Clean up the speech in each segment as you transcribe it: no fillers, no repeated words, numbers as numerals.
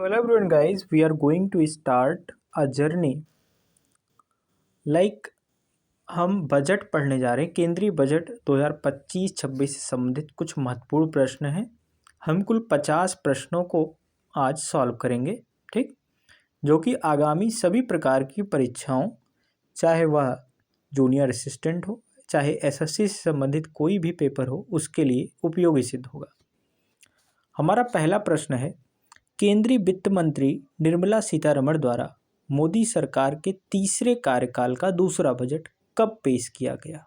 So hello everyone guys, we are going to start a journey like हम budget पढ़ने जा रहे हैं। केंद्रीय बजट 2025-26 से संबंधित कुछ महत्वपूर्ण प्रश्न हैं। हम कुल 50 प्रश्नों को आज सॉल्व करेंगे, ठीक, जो कि आगामी सभी प्रकार की परीक्षाओं, चाहे वह जूनियर असिस्टेंट हो, चाहे एसएससी से संबंधित कोई भी पेपर हो, उसके लिए उपयोगी सिद्ध होगा। हमारा पहला प्रश्न है, केंद्रीय वित्त मंत्री निर्मला सीतारमण द्वारा मोदी सरकार के तीसरे कार्यकाल का दूसरा बजट कब पेश किया गया?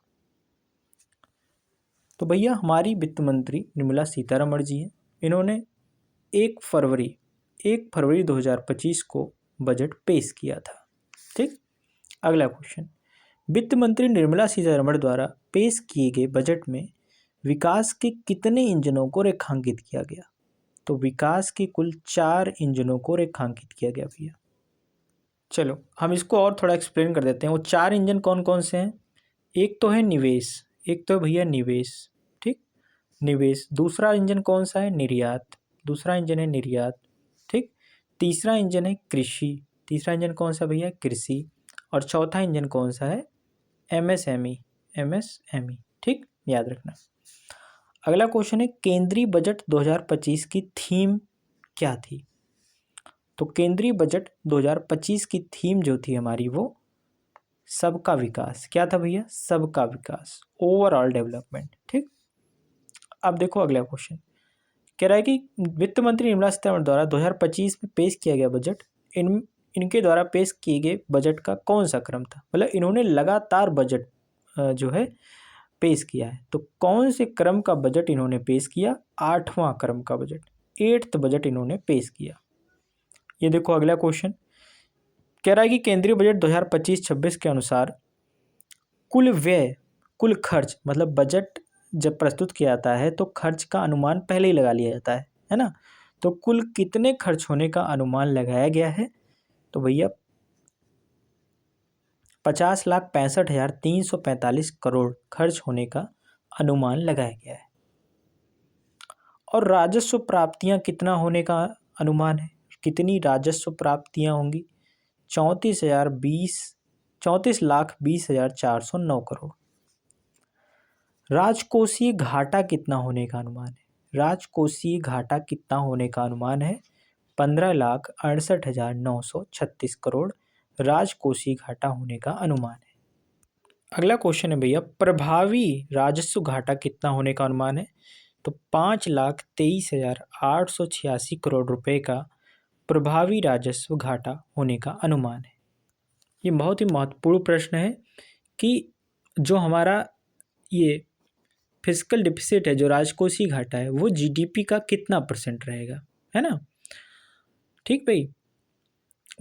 तो भैया हमारी वित्त मंत्री निर्मला सीतारमण जी हैं। इन्होंने 1 फरवरी 2025 को बजट पेश किया था, ठीक। अगला क्वेश्चन, वित्त मंत्री निर्मला सीतारमण द्वारा पेश किए गए बजट में विकास के कितने इंजनों को रेखांकित किया गया? तो विकास के कुल 4 इंजनों को रेखांकित किया गया भैया। चलो हम इसको और थोड़ा एक्सप्लेन कर देते हैं। वो 4 इंजन कौन कौन से हैं? एक तो है निवेश, एक तो भैया निवेश, ठीक, निवेश। दूसरा इंजन कौन सा है? निर्यात, दूसरा इंजन है निर्यात, ठीक। तीसरा इंजन है कृषि, तीसरा इंजन कौन सा भैया? कृषि। और चौथा इंजन कौन सा है? एमएसएमई, ठीक, याद रखना। अगला क्वेश्चन है, केंद्रीय बजट 2025 की थीम क्या थी? तो केंद्रीय बजट 2025 की थीम जो थी हमारी, वो सबका विकास। क्या था भैया? सबका विकास, ओवरऑल डेवलपमेंट, ठीक। अब देखो अगला क्वेश्चन कह रहा है कि वित्त मंत्री निर्मला सीतारमण द्वारा 2025 में पेश किया गया बजट, इनके द्वारा पेश किए गए बजट का कौन सा क्रम था? मतलब इन्होंने लगातार बजट जो है पेश किया है, तो कौन से क्रम का बजट इन्होंने पेश किया? 8वां क्रम का बजट, 8th बजट इन्होंने पेश किया। ये देखो अगला क्वेश्चन कह रहा है कि केंद्रीय बजट 2025-26 के अनुसार कुल व्यय, कुल खर्च, मतलब बजट जब प्रस्तुत किया जाता है तो खर्च का अनुमान पहले ही लगा लिया जाता है ना। तो कुल कितने खर्च होने का अनुमान लगाया गया है? तो भैया 50,65,345 करोड़ खर्च होने का अनुमान लगाया गया है। और राजस्व प्राप्तियां कितना होने का अनुमान है? कितनी राजस्व प्राप्तियां होंगी? 34,20,409 करोड़। राजकोषीय घाटा कितना होने का अनुमान है? राजकोषीय घाटा कितना होने का अनुमान है? 15,68,936 करोड़ राजकोषीय घाटा होने का अनुमान है। अगला क्वेश्चन है भैया, प्रभावी राजस्व घाटा कितना होने का अनुमान है? तो 5,23,886 करोड़ रुपए का प्रभावी राजस्व घाटा होने का अनुमान है। ये बहुत ही महत्वपूर्ण प्रश्न है कि जो हमारा ये फिस्कल डिफिसिट है, जो राजकोषीय घाटा है, वो जीडीपी का कितना % रहेगा, है ना, ठीक भाई,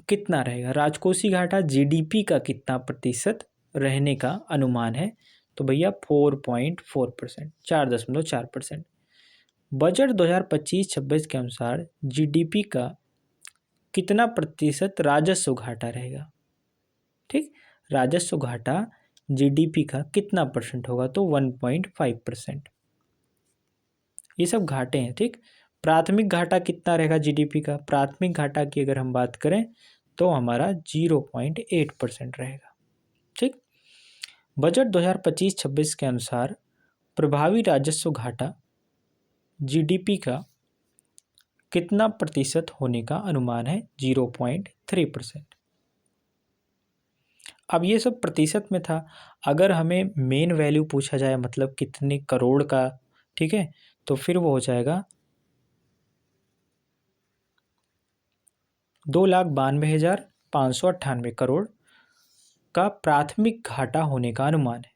कितना रहेगा राजकोषीय घाटा? जीडीपी का कितना % रहने का अनुमान है? तो भैया 4.4%, 4.4%। बजट 2025-26 के अनुसार जीडीपी का कितना % राजस्व घाटा रहेगा? ठीक, राजस्व घाटा जीडीपी का कितना % होगा? तो 1.5%। ये सब घाटे हैं, ठीक। प्राथमिक घाटा कितना रहेगा जीडीपी का? प्राथमिक घाटा की अगर हम बात करें तो हमारा 0.8% रहेगा, ठीक। बजट 2025-26 के अनुसार प्रभावी राजस्व घाटा जीडीपी का कितना % होने का अनुमान है? 0.3%। अब ये सब प्रतिशत में था, अगर हमें मेन वैल्यू पूछा जाए, मतलब कितने करोड़ का, ठीक है, तो फिर वो हो जाएगा 2,92,598 करोड़ का प्राथमिक घाटा होने का अनुमान है।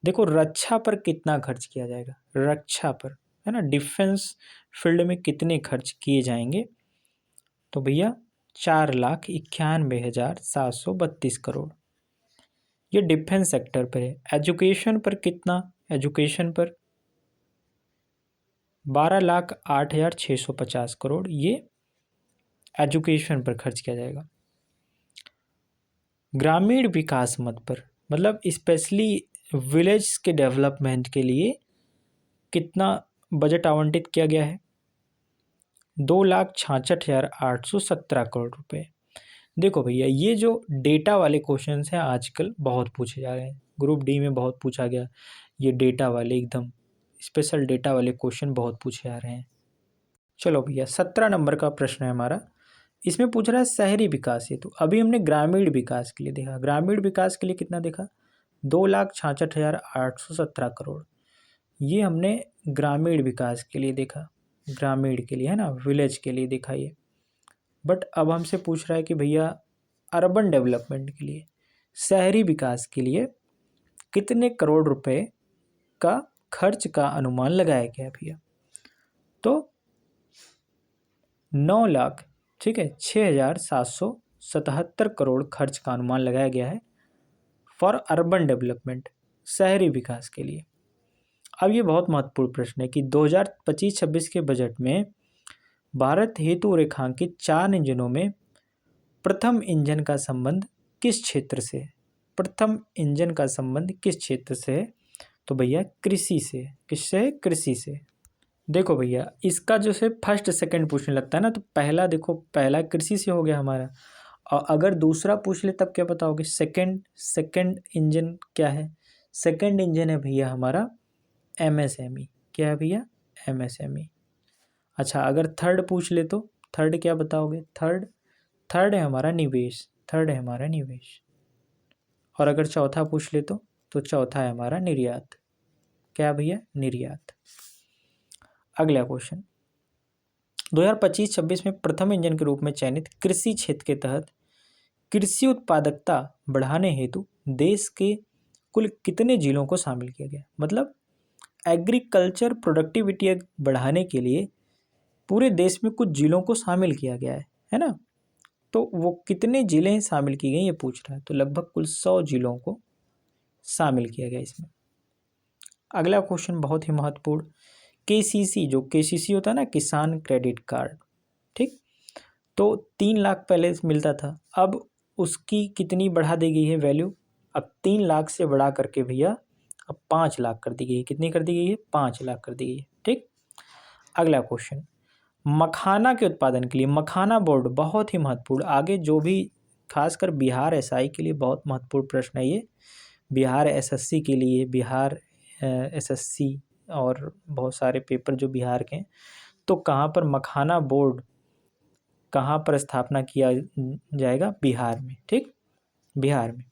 देखो रक्षा पर कितना खर्च किया जाएगा, रक्षा पर, है ना, डिफेंस फील्ड में कितने खर्च किए जाएंगे? तो भैया 4,91,732 करोड़, ये डिफेंस सेक्टर पर है। एजुकेशन पर कितना? एजुकेशन पर 12,08,650 करोड़, ये एजुकेशन पर खर्च किया जाएगा। ग्रामीण विकास मद पर, मतलब स्पेशली विलेज के डेवलपमेंट के लिए कितना बजट आवंटित किया गया है? 2,66,817 करोड़ रुपए। देखो भैया, ये जो डेटा वाले क्वेश्चंस हैं आजकल बहुत पूछे जा रहे हैं, ग्रुप डी में बहुत पूछा गया, ये डेटा वाले एकदम स्पेशल डेटा वाले क्वेश्चन बहुत पूछे जा रहे हैं। चलो भैया, 17 नंबर का प्रश्न है हमारा। इसमें पूछ रहा है शहरी विकास हेतु, अभी हमने ग्रामीण विकास के लिए देखा, ग्रामीण विकास के लिए कितना देखा, 2,66,817 करोड़, ये हमने ग्रामीण विकास के लिए देखा, ग्रामीण के लिए है ना, विलेज के लिए देखा ये। बट अब हमसे पूछ रहा है कि भैया अर्बन डेवलपमेंट के लिए, शहरी विकास के लिए कितने करोड़ रुपए का खर्च का अनुमान लगाया गया भैया। तो 9,00,000, ठीक है, 6,777 करोड़ खर्च का अनुमान लगाया गया है फॉर अर्बन डेवलपमेंट, शहरी विकास के लिए। अब ये बहुत महत्वपूर्ण प्रश्न है कि 2025-26 के बजट में भारत हेतु रेखांकित 4 इंजनों में प्रथम इंजन का संबंध किस क्षेत्र से है, प्रथम इंजन का संबंध किस क्षेत्र से है, तो भैया कृषि से। किससे? कृषि से। देखो भैया, इसका जो से फर्स्ट सेकंड पूछने लगता है ना, तो पहला देखो, पहला कृषि से हो गया हमारा, और अगर दूसरा पूछ ले तब क्या बताओगे, सेकंड इंजन क्या है, सेकंड इंजन है भैया हमारा एमएसएमई। क्या है भैया? एमएसएमई। अच्छा, अगर थर्ड पूछ ले तो थर्ड क्या बताओगे, थर्ड है हमारा निवेश, थर्ड है हमारा निवेश। और अगर चौथा पूछ ले तो चौथा है हमारा निर्यात। क्या भैया? निर्यात। अगला क्वेश्चन, 2025-26 में प्रथम इंजन के रूप में चयनित कृषि क्षेत्र के तहत कृषि उत्पादकता बढ़ाने हेतु देश के कुल कितने जिलों को शामिल किया गया, मतलब एग्रीकल्चर प्रोडक्टिविटी बढ़ाने के लिए पूरे देश में कुछ जिलों को शामिल किया गया है ना, तो वो कितने जिले शामिल किए गए ये पूछ रहा है। तो लगभग कुल 100 जिलों को शामिल किया गया इसमें। अगला क्वेश्चन बहुत ही महत्वपूर्ण, केसीसी, जो केसीसी होता है ना, किसान क्रेडिट कार्ड, ठीक, तो 3 लाख पहले मिलता था, अब उसकी कितनी बढ़ा दी गई है वैल्यू, अब 3 लाख से बढ़ा करके भैया अब 5 लाख कर दी गई है। कितनी कर दी गई है? 5 लाख कर दी गई है, ठीक। अगला क्वेश्चन, मखाना के उत्पादन के लिए मखाना बोर्ड, बहुत ही महत्वपूर्ण, आगे जो भी खासकर बिहार एसआई के लिए बहुत महत्वपूर्ण प्रश्न है ये, बिहार एसएससी के लिए, बिहार एसएससी और बहुत सारे पेपर जो बिहार के हैं, तो कहाँ पर मखाना बोर्ड कहाँ पर स्थापना किया जाएगा? बिहार में, ठीक, बिहार में।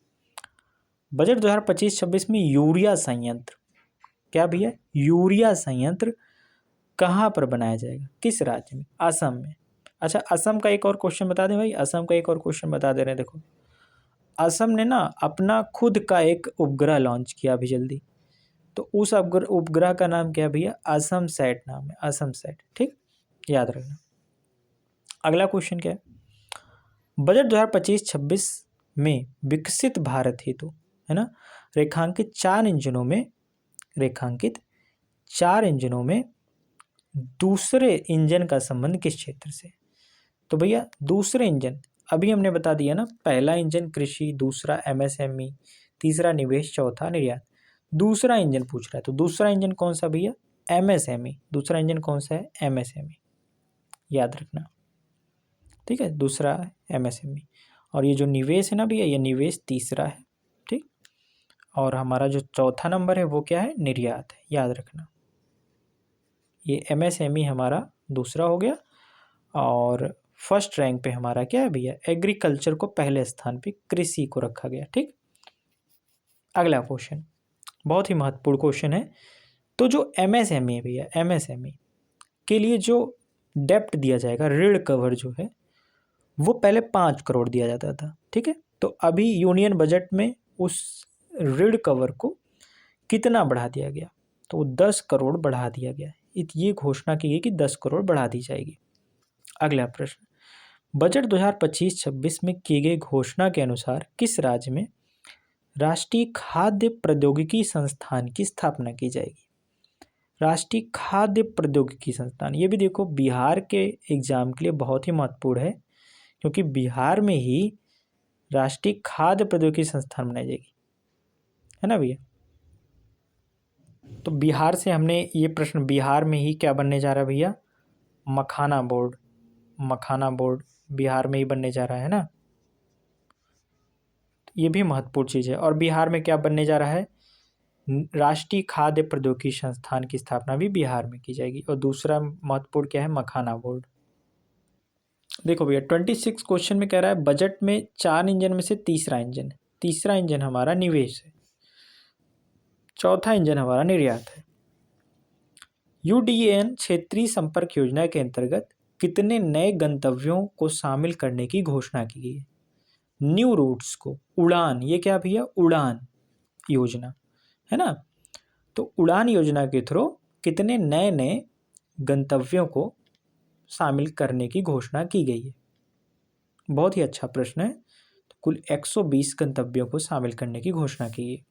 बजट 2025-26 में यूरिया संयंत्र, क्या भैया? यूरिया संयंत्र कहाँ पर बनाया जाएगा, किस राज्य में? असम में। अच्छा, असम का एक और क्वेश्चन बता दें भाई, असम का एक और क्वेश्चन बता दे रहे हैं। देखो, असम ने ना अपना खुद का एक उपग्रह लॉन्च किया अभी जल्दी, तो उस उपग्रह का नाम क्या है भैया? असम सैट नाम है, असम सैट, ठीक, याद रखना। अगला क्वेश्चन क्या है, बजट 2025-26 में विकसित भारत हेतु, है ना, रेखांकित 4 इंजनों में दूसरे इंजन का संबंध किस क्षेत्र से? तो भैया दूसरे इंजन अभी हमने बता दिया ना, पहला इंजन कृषि, दूसरा एमएसएमई, तीसरा निवेश, चौथा निर्यात। दूसरा इंजन पूछ रहा है, तो दूसरा इंजन कौन सा भैया? एमएसएमई। दूसरा इंजन कौन सा है? एमएसएमई, याद रखना, ठीक है, दूसरा है एमएसएमई। और ये जो निवेश है ना भैया, ये निवेश तीसरा है, ठीक। और हमारा जो चौथा नंबर है वो क्या है? निर्यात है, याद रखना। ये एमएसएमई हमारा दूसरा हो गया, और फर्स्ट रैंक पे हमारा क्या है भैया? एग्रीकल्चर को पहले स्थान पे कृषि को रखा गया, ठीक। अगला क्वेश्चन बहुत ही महत्वपूर्ण क्वेश्चन है, तो जो एमएसएमई है भैया, एमएसएमई के लिए जो डेप्ट दिया जाएगा, ऋण कवर जो है, वो पहले 5 करोड़ दिया जाता था, ठीक है, तो अभी यूनियन बजट में उस ऋण कवर को कितना बढ़ा दिया गया? तो 10 करोड़ बढ़ा दिया गया, ये घोषणा की गई कि 10 करोड़ बढ़ा दी जाएगी। अगला प्रश्न, बजट 2025-26 में की गई घोषणा के अनुसार किस राज्य में राष्ट्रीय खाद्य प्रौद्योगिकी संस्थान की स्थापना की जाएगी? राष्ट्रीय खाद्य प्रौद्योगिकी संस्थान, ये भी देखो बिहार के एग्जाम के लिए बहुत ही महत्वपूर्ण है, क्योंकि बिहार में ही राष्ट्रीय खाद्य प्रौद्योगिकी संस्थान बनाई जाएगी, है ना भैया। तो बिहार से हमने ये प्रश्न, बिहार में ही क्या बनने जा रहा है भैया? मखाना बोर्ड, मखाना बोर्ड बिहार में ही बनने जा रहा है ना, ये भी महत्वपूर्ण चीज़ है। और बिहार में क्या बनने जा रहा है, राष्ट्रीय खाद्य प्रौद्योगिकी संस्थान की स्थापना भी बिहार में की जाएगी। और दूसरा महत्वपूर्ण क्या है, मखाना बोर्ड। देखो भैया 26 क्वेश्चन में कह रहा है बजट में 4 इंजन में से तीसरा इंजन हमारा निवेश है, चौथा इंजन हमारा निर्यात है। यूडीएएन क्षेत्रीय संपर्क योजना के अंतर्गत कितने नए गंतव्यों को शामिल करने की घोषणा की गई है। न्यू रूट्स को, उड़ान, ये क्या भैया, उड़ान योजना है ना। तो उड़ान योजना के थ्रू कितने नए नए गंतव्यों को शामिल करने की घोषणा की गई है। बहुत ही अच्छा प्रश्न है। तो कुल 120 गंतव्यों को शामिल करने की घोषणा की गई।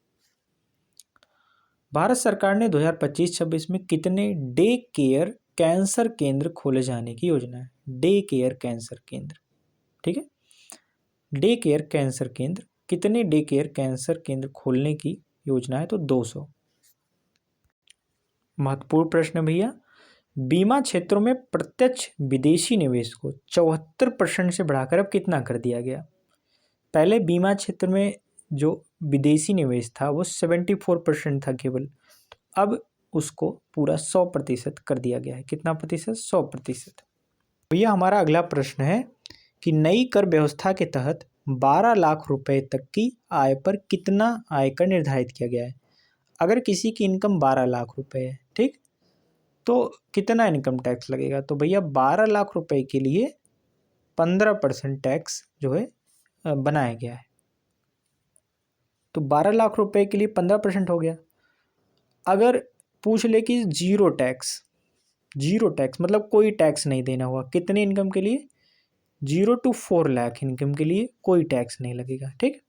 भारत सरकार ने 2025-26 में कितने डे केयर कैंसर केंद्र खोले जाने की योजना है। डे केयर कैंसर केंद्र, ठीक है, डे केयर कैंसर केंद्र, कितने डे केयर कैंसर केंद्र खोलने की योजना है, तो 200। महत्वपूर्ण प्रश्न भैया, बीमा क्षेत्रों में प्रत्यक्ष विदेशी निवेश को 74% से बढ़ाकर अब कितना कर दिया गया। पहले बीमा क्षेत्र में जो विदेशी निवेश था वो 74% था केवल, अब उसको पूरा 100% कर दिया गया है। कितना प्रतिशत, 100%। भैया हमारा अगला प्रश्न है कि नई कर व्यवस्था के तहत 12 लाख रुपए तक की आय पर कितना आयकर निर्धारित किया गया है। अगर किसी की इनकम 12 लाख रुपए है, ठीक, तो कितना इनकम टैक्स लगेगा। तो भैया 12 लाख रुपए के लिए 15% टैक्स जो है बनाया गया है। तो 12 लाख रुपए के लिए 15% हो गया। अगर पूछ ले कि जीरो टैक्स मतलब कोई टैक्स नहीं देना हुआ, कितने इनकम के लिए, 0 to 4 लाख इनकम के लिए कोई टैक्स नहीं लगेगा, ठीक।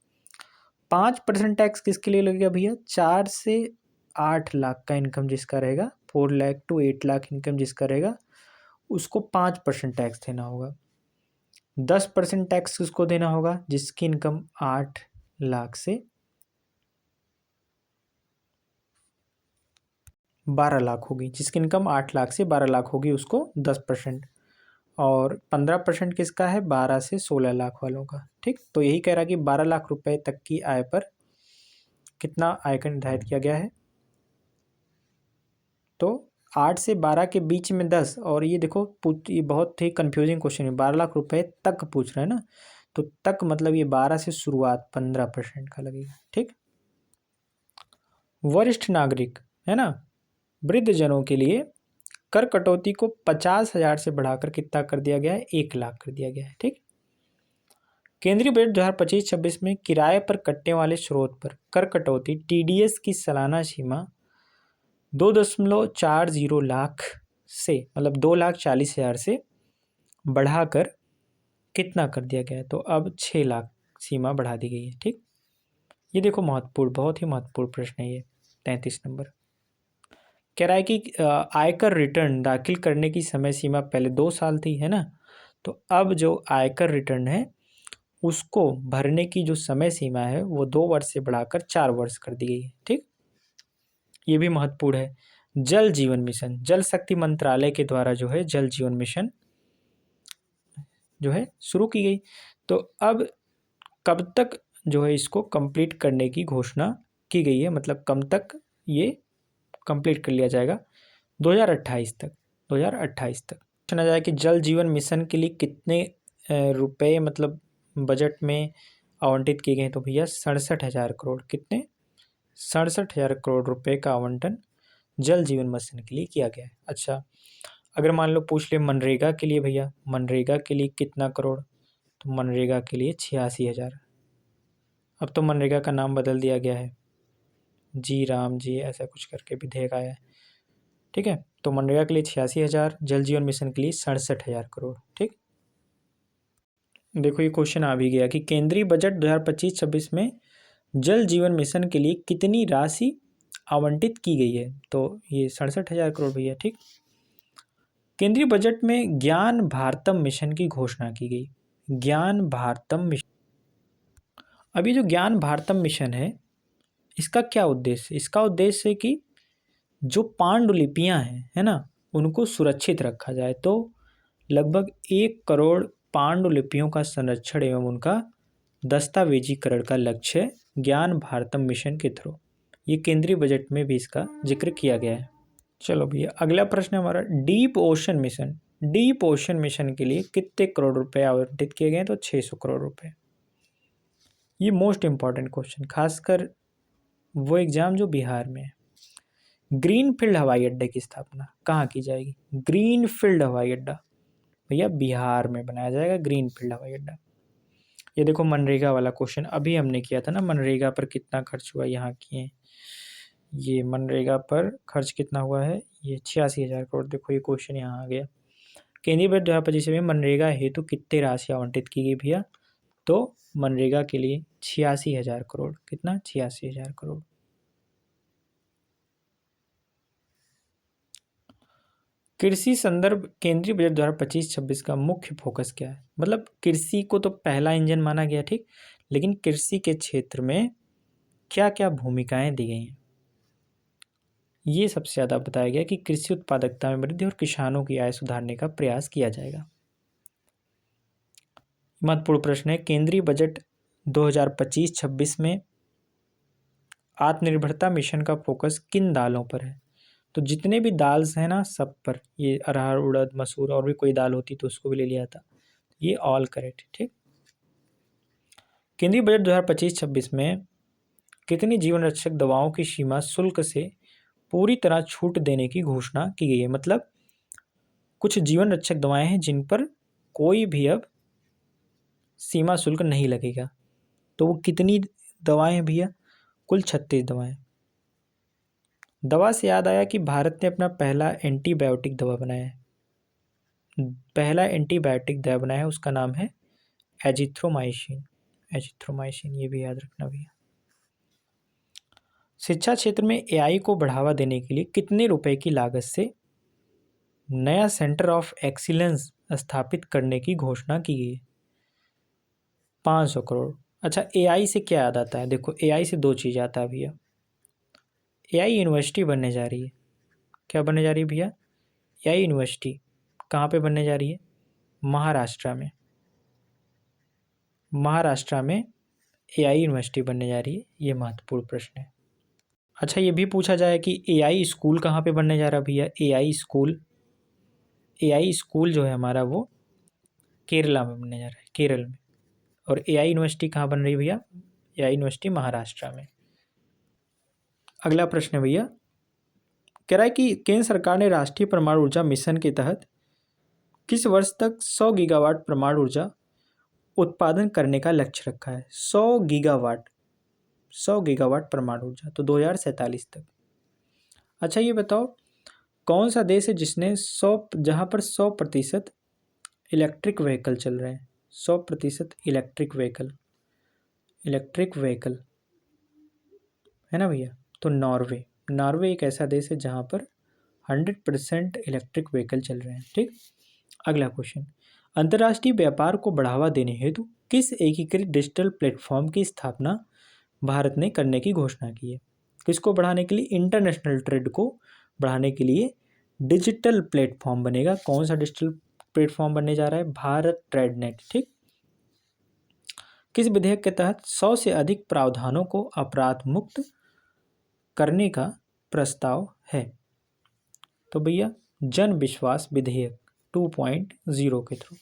5% टैक्स किसके लिए लगेगा भैया, 4 से 8 लाख का इनकम जिसका रहेगा, 4 लाख to 8 लाख इनकम जिसका रहेगा, उसको 5% टैक्स देना होगा। 10% टैक्स उसको देना होगा जिसकी इनकम 8 लाख से 12 लाख होगी। जिसकी इनकम 8 लाख से 12 लाख होगी उसको 10%, और 15% किसका है, 12 से 16 लाख वालों का, ठीक। तो यही कह रहा है कि 12 लाख रुपए तक की आय पर कितना आयकर निर्धारित किया गया है। तो 8 से 12 के बीच में 10, और ये देखो ये बहुत ही कंफ्यूजिंग क्वेश्चन है, 12 लाख रुपए तक पूछ रहे हैं ना, तो तक मतलब ये 12 से शुरुआत 15% का लगेगा, ठीक। वरिष्ठ नागरिक है ना, वृद्ध जनों के लिए कर कटौती को 50,000 से बढ़ाकर कितना कर दिया गया है, 1 लाख कर दिया गया है, ठीक। केंद्रीय बजट 2025-26 में किराए पर कटने वाले स्रोत पर कर कटौती टीडीएस की सालाना सीमा 2.40 लाख से, मतलब 2,40,000 से बढ़ाकर कितना कर दिया गया है, तो अब 6 लाख सीमा बढ़ा दी गई है, ठीक। ये देखो महत्वपूर्ण, बहुत ही महत्वपूर्ण प्रश्न है ये 33 नंबर। कह रहा है कि आयकर रिटर्न दाखिल करने की समय सीमा पहले 2 साल थी, है ना, तो अब जो आयकर रिटर्न है उसको भरने की जो समय सीमा है वो 2 वर्ष से बढ़ाकर 4 वर्ष कर दी गई है, ठीक। ये भी महत्वपूर्ण है। जल जीवन मिशन, जल शक्ति मंत्रालय के द्वारा जो है जल जीवन मिशन जो है शुरू की गई। तो अब कब तक जो है इसको कंप्लीट करने की घोषणा की गई है, मतलब कब तक ये कंप्लीट कर लिया जाएगा, 2028 तक, 2028 तक। पूछना जाए कि जल जीवन मिशन के लिए कितने रुपए मतलब बजट में आवंटित किए गए, तो भैया 67,000 करोड़, कितने, 67,000 करोड़ रुपए का आवंटन जल जीवन मिशन के लिए किया गया है। अच्छा, अगर मान लो पूछ ले मनरेगा के लिए, भैया मनरेगा के लिए कितना करोड़, तो मनरेगा के लिए 86,000। अब तो मनरेगा का नाम बदल दिया गया है, जी राम जी ऐसा कुछ करके विधेयक आया है, ठीक है। तो मनरेगा के लिए 86,000, जल जीवन मिशन के लिए 67,000 करोड़, ठीक। देखो ये क्वेश्चन आ भी गया कि केंद्रीय बजट 2025-26 में जल जीवन मिशन के लिए कितनी राशि आवंटित की गई है, तो ये 67,000 करोड़ भैया, ठीक। केंद्रीय बजट में ज्ञान भारतम मिशन की घोषणा की गई। ज्ञान भारतम मिशन, अभी जो ज्ञान भारतम मिशन है इसका क्या उद्देश्य, इसका उद्देश्य है कि जो पांडुलिपियां हैं, है ना, उनको सुरक्षित रखा जाए। तो लगभग 1 करोड़ पांडुलिपियों का संरक्षण एवं उनका दस्तावेजीकरण का लक्ष्य है ज्ञान भारतम मिशन के थ्रू। ये केंद्रीय बजट में भी इसका जिक्र किया गया है। चलो भैया अगला प्रश्न हमारा deep ocean mission. Deep ocean mission के लिए कितने करोड़ रुपए आवंटित किए गए हैं? तो 600 करोड़ रुपए। ये मोस्ट इंपॉर्टेंट क्वेश्चन, खासकर वो एग्जाम जो बिहार में है। ग्रीनफील्ड हवाई अड्डे की स्थापना कहाँ की जाएगी? ग्रीनफील्ड हवाई अड्डा भैया बिहार में बनाया जाएगा, ग्रीनफील्ड हवाई अड्डा। ये देखो मनरेगा वाला क्वेश्चन अभी हमने किया था ना, मनरेगा पर कितना खर्च हुआ यहाँ किए। ये मनरेगा पर खर्च कितना हुआ है, ये 86,000 करोड़। देखो ये क्वेश्चन यहाँ आ गया। केंद्रीय बजट 2025 में मनरेगा हेतु कितने राशि आवंटित की गई भैया? तो मनरेगा के लिए 86,000 करोड़। कितना? 86,000 करोड़। कृषि संदर्भ केंद्रीय बजट 2025-26 का मुख्य फोकस क्या है? मतलब कृषि को तो पहला इंजन माना गया, ठीक, लेकिन कृषि के क्षेत्र में क्या क्या भूमिकाएं दी गई हैं ये सबसे ज़्यादा बताया गया कि कृषि उत्पादकता में वृद्धि और किसानों की आय सुधारने का प्रयास किया जाएगा। महत्वपूर्ण प्रश्न है, केंद्रीय बजट 2025-26 में आत्मनिर्भरता मिशन का फोकस किन दालों पर है? तो जितने भी दाल्स हैं ना सब पर, ये अरहर उड़द मसूर और भी कोई दाल होती तो उसको भी ले लिया था, ये ऑल करेक्ट। ठीक, केंद्रीय बजट 2025-26 में कितनी जीवन रक्षक दवाओं की सीमा शुल्क से पूरी तरह छूट देने की घोषणा की गई है? मतलब कुछ जीवन रक्षक दवाएं हैं जिन पर कोई भी अब सीमा शुल्क नहीं लगेगा। तो वो कितनी दवाएं हैं भैया? कुल 36 दवाएं। दवा से याद आया कि भारत ने अपना पहला एंटीबायोटिक दवा बनाया है। पहला एंटीबायोटिक दवा बनाया है, उसका नाम है एजिथ्रोमाइसिन। एजिथ्रोमाइसिन, ये भी याद रखना भैया। शिक्षा क्षेत्र में एआई को बढ़ावा देने के लिए कितने रुपए की लागत से नया सेंटर ऑफ एक्सीलेंस स्थापित करने की घोषणा की गई है? 500 करोड़। अच्छा, एआई से क्या याद आता है? देखो एआई से दो चीज़ आता है भैया। एआई यूनिवर्सिटी बनने जा रही है। क्या बनने जा रही है भैया? एआई यूनिवर्सिटी कहाँ पे बनने जा रही है? महाराष्ट्र में। महाराष्ट्र में एआई यूनिवर्सिटी बनने जा रही है। ये महत्वपूर्ण प्रश्न है। अच्छा, ये भी पूछा जाए कि एआई स्कूल कहाँ पे बनने जा रहा है भैया? एआई स्कूल जो है हमारा वो केरला में बनने जा रहा है, केरल में। और एआई यूनिवर्सिटी कहाँ बन रही है भैया? एआई यूनिवर्सिटी महाराष्ट्र में। अगला प्रश्न है भैया, कह रहा है कि केंद्र सरकार ने राष्ट्रीय परमाणु ऊर्जा मिशन के तहत किस वर्ष तक 100 गीगावाट परमाणु ऊर्जा उत्पादन करने का लक्ष्य रखा है? 100 गीगावाट परमाणु ऊर्जा, तो 2047 तक। अच्छा, ये बताओ कौन सा देश है जिसने 100 जहाँ पर 100% इलेक्ट्रिक व्हीकल चल रहे हैं? 100% इलेक्ट्रिक व्हीकल है ना भैया? तो नॉर्वे एक ऐसा देश है जहाँ पर 100% इलेक्ट्रिक व्हीकल चल रहे हैं। ठीक, अगला क्वेश्चन, अंतर्राष्ट्रीय व्यापार को बढ़ावा देने हेतु किस एकीकृत डिजिटल प्लेटफॉर्म की स्थापना भारत ने करने की घोषणा की है? किसको बढ़ाने के लिए? इंटरनेशनल ट्रेड को बढ़ाने के लिए डिजिटल प्लेटफॉर्म बनेगा। कौन सा डिजिटल प्लेटफॉर्म बनने जा रहा है? Bharat trade net. ठीक, किस विधेयक के तहत 100 से अधिक प्रावधानों को अपराध मुक्त करने का प्रस्ताव है? तो भैया जन विश्वास विधेयक 2.0 के थ्रू।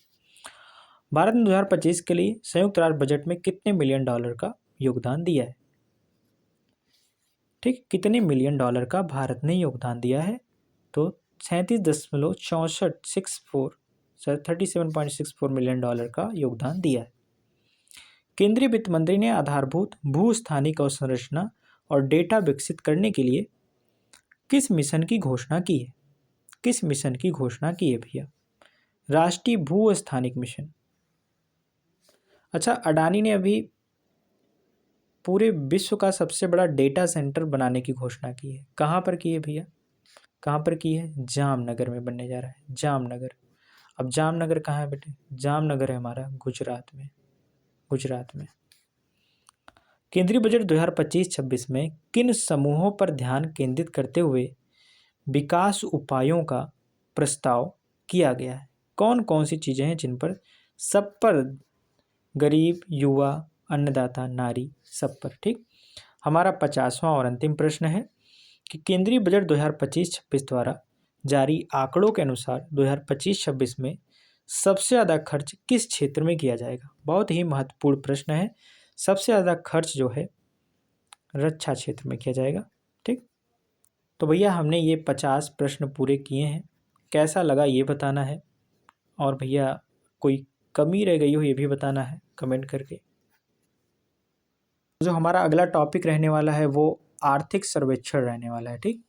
भारत ने 2025 के लिए संयुक्त राष्ट्र बजट में कितने मिलियन डॉलर का योगदान दिया है? ठीक, कितने मिलियन डॉलर का भारत ने योगदान दिया है? तो 37.64 मिलियन डॉलर का योगदान दिया है। केंद्रीय वित्त मंत्री ने आधारभूत भूस्थानिक अवसंरचना और डेटा विकसित करने के लिए किस मिशन की घोषणा की है? किस मिशन की घोषणा की है भैया? राष्ट्रीय भूस्थानिक मिशन। अच्छा, अडानी ने अभी पूरे विश्व का सबसे बड़ा डेटा सेंटर बनाने की घोषणा की है। कहाँ पर की है भैया? कहाँ पर की है? जामनगर में बनने जा रहा है, जामनगर। अब जामनगर कहाँ है बेटे? जामनगर है हमारा गुजरात में। केंद्रीय बजट 2025-26 में किन समूहों पर ध्यान केंद्रित करते हुए विकास उपायों का प्रस्ताव किया गया है? कौन कौन सी चीज़ें हैं जिन पर सब पर, गरीब, युवा, अन्नदाता, नारी, सब पर, ठीक। हमारा 50वां और अंतिम प्रश्न है कि केंद्रीय बजट 2025-26 द्वारा जारी आंकड़ों के अनुसार 2025-26 में सबसे ज़्यादा खर्च किस क्षेत्र में किया जाएगा। बहुत ही महत्वपूर्ण प्रश्न है। सबसे ज़्यादा खर्च जो है रक्षा क्षेत्र में किया जाएगा, ठीक। तो भैया हमने ये 50 प्रश्न पूरे किए हैं। कैसा लगा ये बताना है, और भैया कोई कमी रह गई हो ये भी बताना है कमेंट करके। जो हमारा अगला टॉपिक रहने वाला है वो आर्थिक सर्वेक्षण रहने वाला है, ठीक।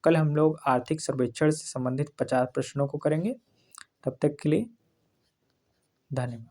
कल हम लोग आर्थिक सर्वेक्षण से संबंधित 50 प्रश्नों को करेंगे। तब तक के लिए धन्यवाद।